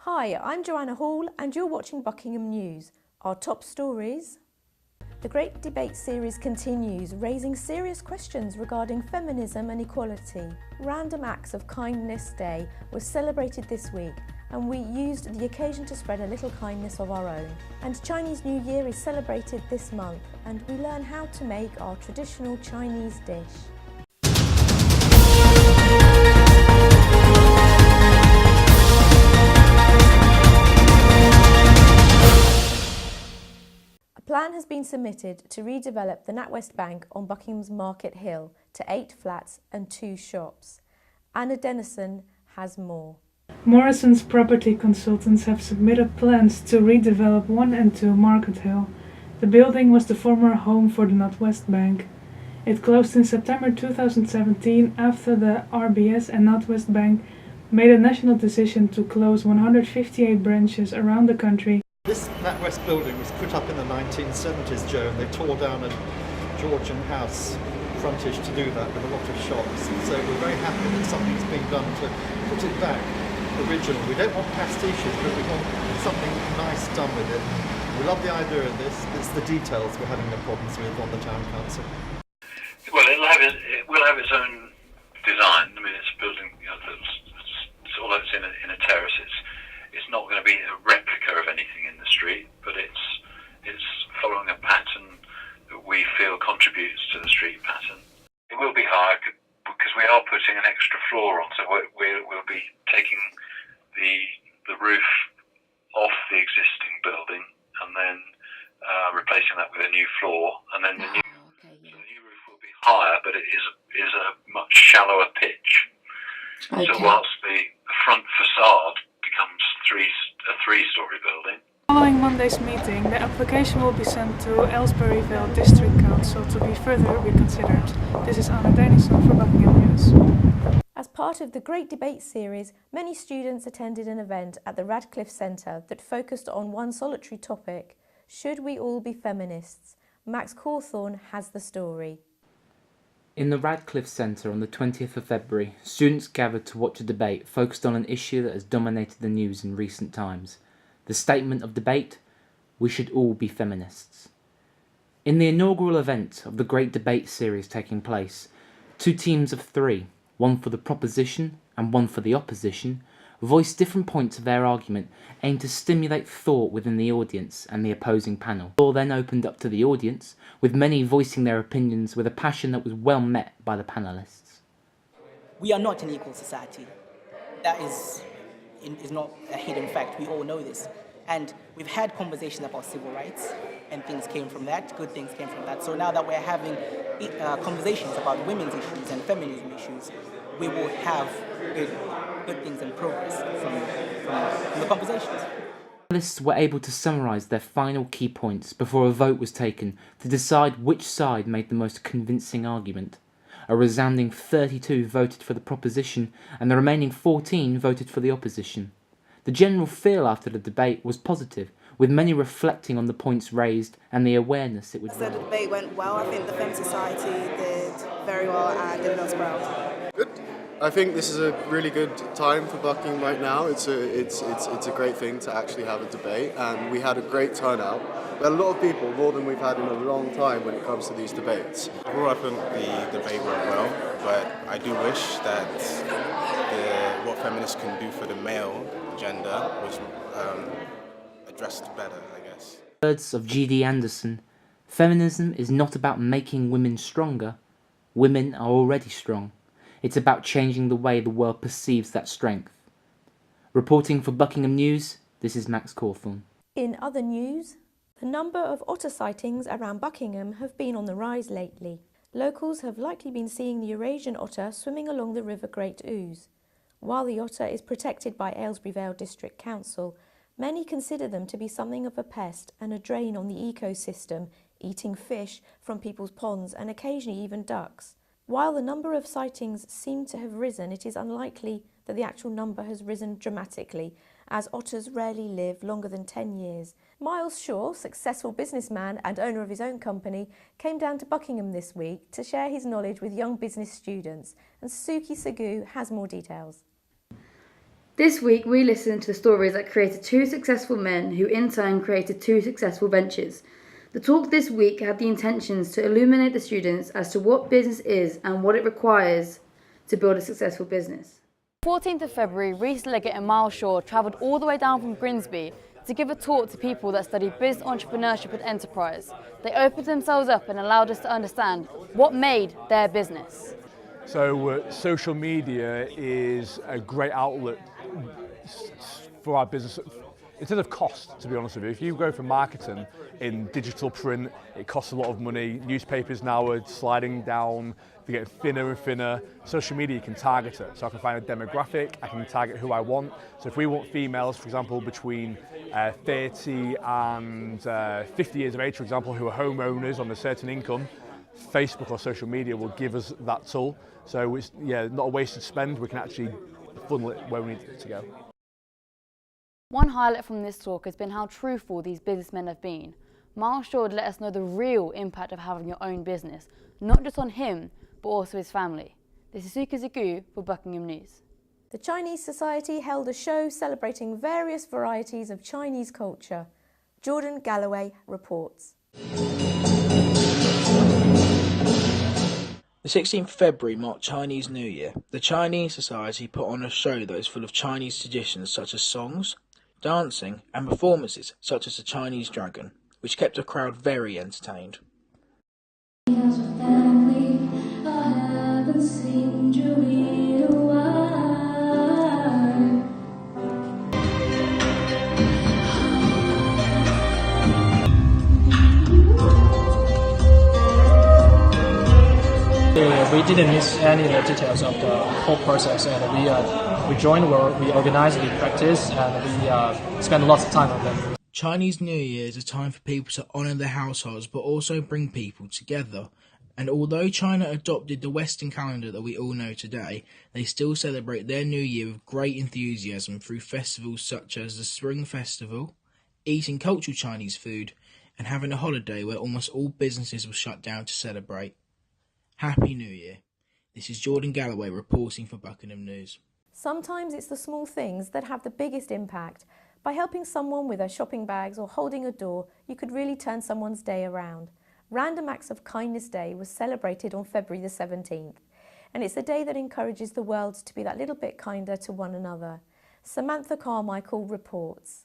Hi, I'm Joanna Hall and you're watching Buckingham News. Our top stories. The Great Debate series continues, raising serious questions regarding feminism and equality. Random Acts of Kindness Day was celebrated this week and we used the occasion to spread a little kindness of our own. And Chinese New Year is celebrated this month and we learn how to make our traditional Chinese dish. A plan has been submitted to redevelop the NatWest Bank on Buckingham's Market Hill to 8 flats and 2 shops. Anna Dennison has more. Morrison's property consultants have submitted plans to redevelop 1 and 2 Market Hill. The building was the former home for the NatWest Bank. It closed in September 2017 after the RBS and NatWest Bank made a national decision to close 158 branches around the country. This NatWest building was put up in the 1970s, Joe, and they tore down a Georgian house frontage to do that with a lot of shops. So we're very happy that something's been done to put it back original. We don't want pastiches, but we want something nice done with it. We love the idea of this. It's the details we're having the problems with on the town council. Well, it will have its own design. I mean, it's a building, although it's in a terrace, it's not going to be a replica of anything in the street, but it's following a pattern that we feel contributes to the street pattern. It will be higher because we are putting an extra floor on, so we'll be taking the roof off the existing building and then replacing that with a new floor, and then the new roof will be higher, but it is a much shallower pitch. Okay. So whilst the front facade becomes a three-storey building. Following Monday's meeting, the application will be sent to Aylesbury District Council to be further reconsidered. This is Anna Dennison for Buckingham News. As part of the Great Debate series, many students attended an event at the Radcliffe Centre that focused on one solitary topic: should we all be feminists? Max Cawthorne has the story. In the Radcliffe Centre on the 20th of February, students gathered to watch a debate focused on an issue that has dominated the news in recent times. The statement of debate: we should all be feminists. In the inaugural event of the Great Debate series taking place, 2 teams of 3, one for the proposition and one for the opposition, voiced different points of their argument aimed to stimulate thought within the audience and the opposing panel. The floor then opened up to the audience, with many voicing their opinions with a passion that was well met by the panellists. We are not an equal society. That is not a hidden fact. We all know this. And we've had conversations about civil rights, and things came from that, good things came from that. So now that we're having conversations about women's issues and feminism issues, we will have good things and progress from the conversations. Panellists were able to summarise their final key points before a vote was taken to decide which side made the most convincing argument. A resounding 32 voted for the proposition and the remaining 14 voted for the opposition. The general feel after the debate was positive, with many reflecting on the points raised and the awareness it would bring. So the debate went well. I think the Femme Society did very well and did us proud. Good. I think this is a really good time for Buckingham right now. It's a great thing to actually have a debate, and we had a great turnout. We had a lot of people, more than we've had in a long time when it comes to these debates. Overall, I think the debate went well, but I do wish that what feminists can do for the male gender was addressed better, I guess. Words of G.D. Anderson: feminism is not about making women stronger. Women are already strong. It's about changing the way the world perceives that strength. Reporting for Buckingham News, this is Max Cawthorne. In other news, the number of otter sightings around Buckingham have been on the rise lately. Locals have likely been seeing the Eurasian otter swimming along the River Great Ouse. While the otter is protected by Aylesbury Vale District Council, many consider them to be something of a pest and a drain on the ecosystem, eating fish from people's ponds and occasionally even ducks. While the number of sightings seem to have risen, it is unlikely that the actual number has risen dramatically, as otters rarely live longer than 10 years. Miles Shaw, successful businessman and owner of his own company, came down to Buckingham this week to share his knowledge with young business students, and Suki Sagu has more details. This week we listened to the stories that created two successful men who in turn created two successful ventures. The talk this week had the intentions to illuminate the students as to what business is and what it requires to build a successful business. 14th of February, Reece Leggett and Miles Shaw travelled all the way down from Grimsby to give a talk to people that study business, entrepreneurship and enterprise. They opened themselves up and allowed us to understand what made their business. So social media is a great outlet for our business. In terms of cost, to be honest with you, if you go for marketing in digital print, it costs a lot of money. Newspapers now are sliding down, they're getting thinner and thinner. Social media, you can target it. So I can find a demographic, I can target who I want. So if we want females, for example, between 30 and 50 years of age, for example, who are homeowners on a certain income, Facebook or social media will give us that tool. So it's not a wasted spend, we can actually funnel it where we need it to go. One highlight from this talk has been how truthful these businessmen have been. Miles Shaw let us know the real impact of having your own business, not just on him, but also his family. This is Suka Zagu for Buckingham News. The Chinese Society held a show celebrating various varieties of Chinese culture. Jordan Galloway reports. The 16th of February marked Chinese New Year. The Chinese Society put on a show that is full of Chinese traditions such as songs, dancing and performances such as the Chinese Dragon, which kept the crowd very entertained. We didn't miss any of the details of the whole process, and we joined, we organised, we practiced, and we spent lots of time on them. Chinese New Year is a time for people to honour their households but also bring people together. And although China adopted the Western calendar that we all know today, they still celebrate their New Year with great enthusiasm through festivals such as the Spring Festival, eating cultural Chinese food, and having a holiday where almost all businesses were shut down to celebrate. Happy New Year. This is Jordan Galloway reporting for Buckingham News. Sometimes it's the small things that have the biggest impact. By helping someone with their shopping bags or holding a door, you could really turn someone's day around. Random Acts of Kindness Day was celebrated on February the 17th, and it's a day that encourages the world to be that little bit kinder to one another. Samantha Carmichael reports.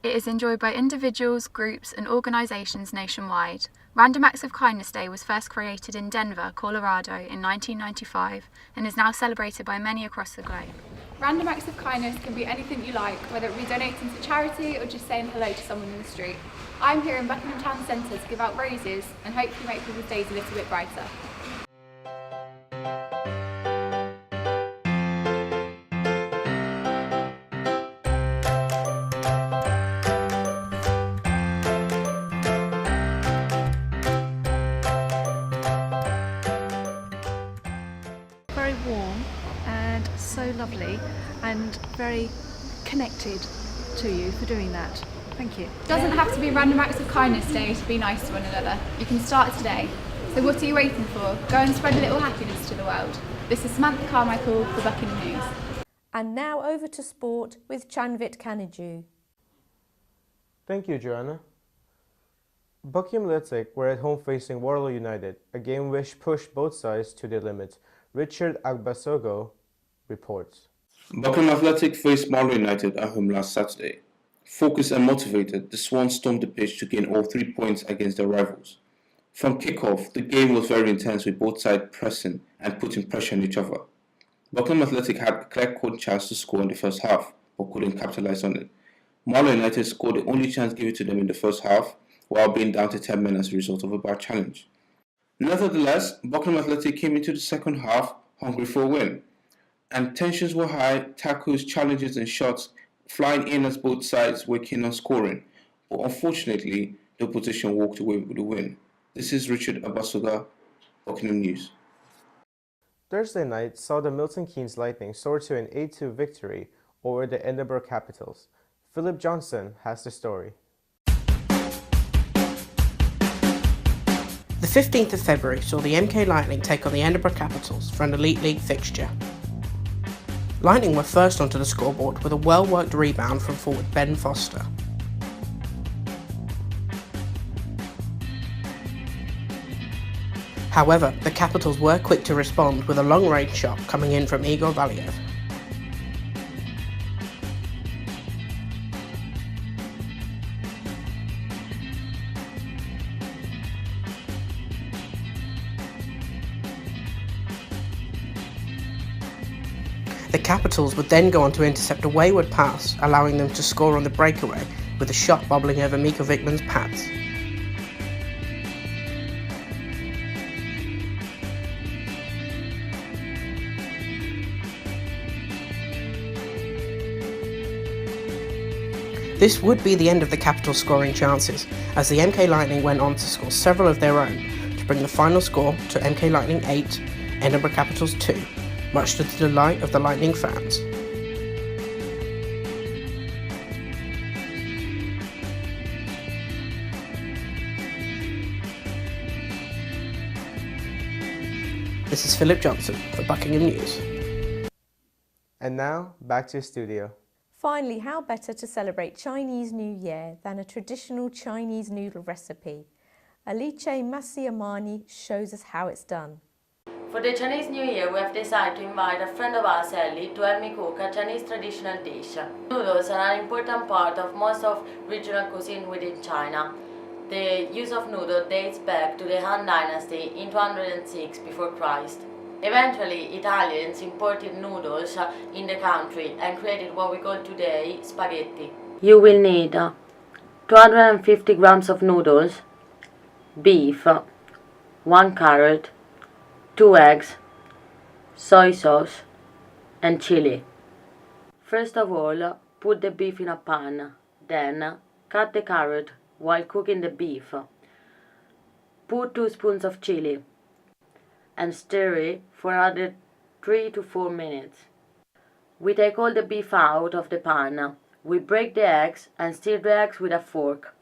It is enjoyed by individuals, groups and organisations nationwide. Random Acts of Kindness Day was first created in Denver, Colorado in 1995 and is now celebrated by many across the globe. Random acts of kindness can be anything you like, whether it be donating to charity or just saying hello to someone in the street. I'm here in Buckingham Town Centre to give out roses and hopefully make people's days a little bit brighter. Very warm and so lovely and very connected to you for doing that. Thank you. It doesn't have to be Random Acts of Kindness Day to be nice to one another. You can start today. So what are you waiting for? Go and spread a little happiness to the world. This is Samantha Carmichael for Buckingham News. And now over to sport with Chanvit Kaniju. Thank you, Joanna. Buckingham Athletic were at home facing Waterloo United, a game which pushed both sides to their limits. Richard Agbasogo reports. Buckingham Athletic faced Marlow United at home last Saturday. Focused and motivated, the Swans stormed the pitch to gain all 3 points against their rivals. From kick-off, the game was very intense with both sides pressing and putting pressure on each other. Buckingham Athletic had a clear-cut chance to score in the first half, but couldn't capitalise on it. Marlow United scored the only chance given to them in the first half, while being down to 10 men as a result of a bad challenge. Nevertheless, Buckingham Athletic came into the second half hungry for a win, and tensions were high, tackles, challenges and shots flying in as both sides were keen on scoring, but unfortunately the opposition walked away with the win. This is Richard Abasoga, Buckingham News. Thursday night saw the Milton Keynes Lightning soar to an 8-2 victory over the Edinburgh Capitals. Philip Johnson has the story. The 15th of February saw the MK Lightning take on the Edinburgh Capitals for an Elite League fixture. Lightning were first onto the scoreboard with a well-worked rebound from forward Ben Foster. However, the Capitals were quick to respond with a long-range shot coming in from Igor Valiev. The Capitals would then go on to intercept a wayward pass, allowing them to score on the breakaway, with a shot bobbling over Miko Vikman's pads. This would be the end of the Capitals' scoring chances, as the MK Lightning went on to score several of their own, to bring the final score to MK Lightning 8, Edinburgh Capitals 2, much to the delight of the Lightning fans. This is Philip Johnson for Buckingham News. And now, back to the studio. Finally, how better to celebrate Chinese New Year than a traditional Chinese noodle recipe? Alice Masiamani shows us how it's done. For the Chinese New Year, we have decided to invite a friend of ours, Ellie, to help me cook a Chinese traditional dish. Noodles are an important part of most of regional cuisine within China. The use of noodles dates back to the Han Dynasty in 206 before Christ. Eventually, Italians imported noodles in the country and created what we call today spaghetti. You will need 250 grams of noodles, beef, 1 carrot, 2 eggs, soy sauce, and chili. First of all, put the beef in a pan, then cut the carrot while cooking the beef. Put 2 spoons of chili and stir it for another 3 to 4 minutes. We take all the beef out of the pan. We break the eggs and stir the eggs with a fork.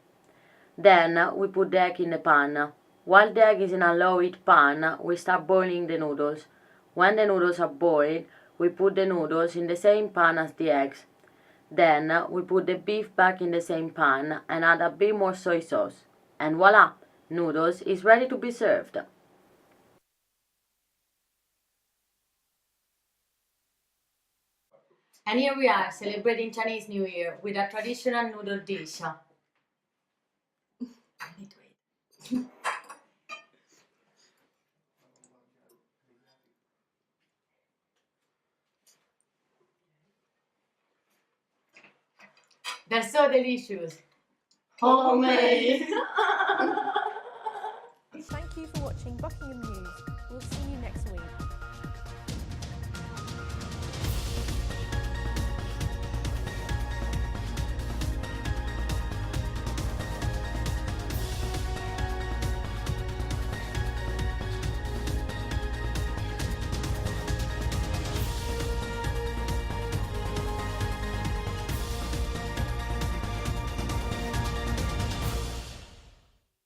Then we put the egg in the pan. While the egg is in a low heat pan, we start boiling the noodles. When the noodles are boiled, we put the noodles in the same pan as the eggs. Then we put the beef back in the same pan and add a bit more soy sauce. And voila! Noodles is ready to be served. And here we are celebrating Chinese New Year with a traditional noodle dish. They're so delicious. Homemade. Thank you for watching Buckingham News. We'll see you next week.